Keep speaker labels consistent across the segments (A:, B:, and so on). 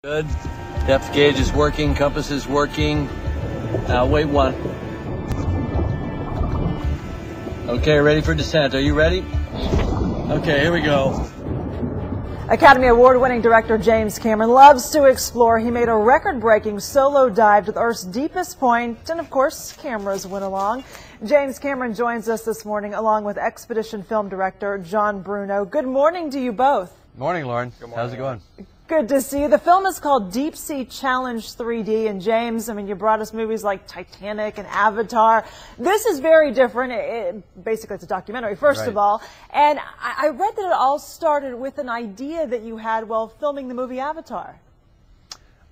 A: Good. Depth gauge is working, compass is working. Wait one. Okay, ready for descent. Are you ready? Okay, here we go.
B: Academy Award-winning director James Cameron loves to explore. He made a record-breaking solo dive to the Earth's deepest point, and of course, cameras went along. James Cameron joins us this morning along with Expedition film director John Bruno. Good morning to you both.
A: Morning, Lauren.
C: Good morning.
A: How's it going?
B: Good to see you. The film is called Deepsea Challenge 3D, and James, I mean, you brought us movies like Titanic and Avatar. This is very different. Basically, it's a documentary, first of all. And I read that it all started with an idea that you had while filming the movie Avatar.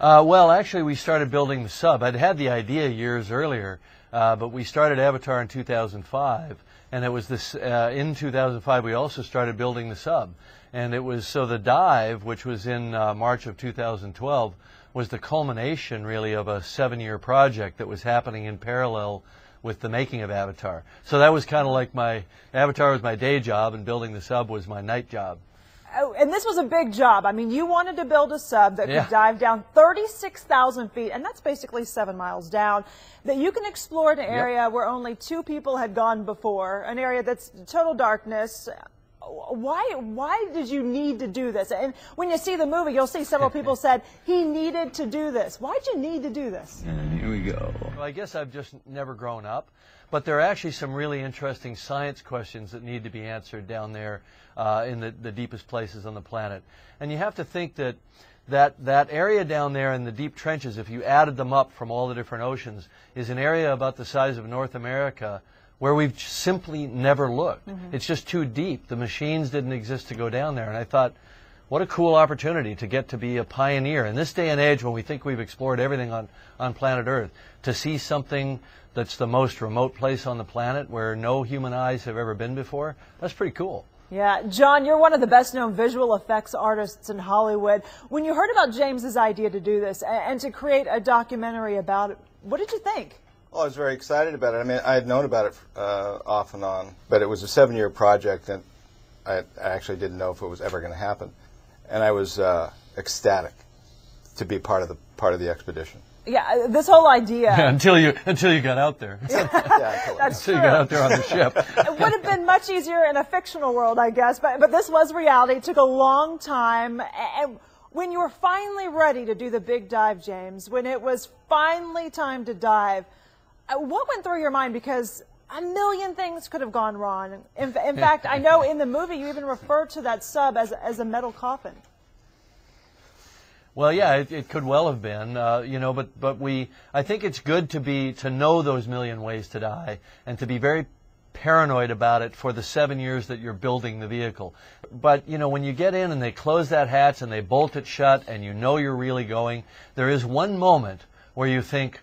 A: Well, actually, we started building the sub. I'd had the idea years earlier, but we started Avatar in 2005, and it was this, in 2005, we also started building the sub. And it was, so the dive, which was in March of 2012, was the culmination, really, of a 7-year project that was happening in parallel with the making of Avatar. So that was kind of like Avatar was my day job, and building the sub was my night job.
B: Oh, and this was a big job. I mean, you wanted to build a sub that could dive down 36,000 feet, and that's basically 7 miles down, that you can explore an area where only 2 people had gone before, an area that's total darkness. Why did you need to do this? And when you see the movie, you'll see several people said he needed to do this. Why'd you need to do this?
A: And here we go. Well, I guess I've just never grown up, but there are actually some really interesting science questions that need to be answered down there in the deepest places on the planet. And you have to think that area down there in the deep trenches, if you added them up from all the different oceans, is an area about the size of North America where we've simply never looked. It's just too deep. The machines didn't exist to go down there. And I thought, what a cool opportunity to get to be a pioneer. In this day and age when we think we've explored everything on planet Earth, to see something that's the most remote place on the planet where no human eyes have ever been before, that's pretty cool.
B: Yeah, John, you're one of the best-known visual effects artists in Hollywood. When you heard about James's idea to do this and to create a documentary about it, what did you think?
C: Well, I was very excited about it. I mean, I had known about it off and on, but it was a 7-year project, and I actually didn't know if it was ever going to happen. And I was ecstatic to be part of the expedition.
B: Yeah, this whole idea.
A: Yeah, until you got out there.
B: That's
A: true. You got out there on the ship.
B: It would have been much easier in a fictional world, I guess, but this was reality. It took a long time. And when you were finally ready to do the big dive, James, when it was finally time to dive, what went through your mind? Because a million things could have gone wrong. In fact, I know in the movie you even refer to that sub as a metal coffin.
A: Well, yeah, it could well have been, you know, but I think it's good to know those million ways to die and to be very paranoid about it for the 7 years that you're building the vehicle. But, you know, when you get in and they close that hatch and they bolt it shut and you know you're really going, there is one moment where you think,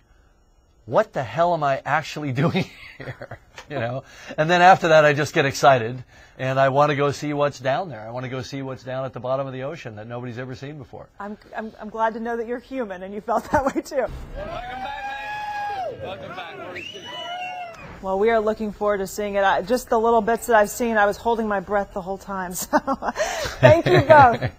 A: what the hell am I actually doing here? You know, and then after that I just get excited and I want to go see what's down there. I want to go see what's down at the bottom of the ocean that nobody's ever seen before.
B: I'm glad to know that you're human and you felt that way too.
D: Welcome back, man. Welcome back.
B: Well, we are looking forward to seeing it. Just the little bits that I've seen, I was holding my breath the whole time. So thank you both.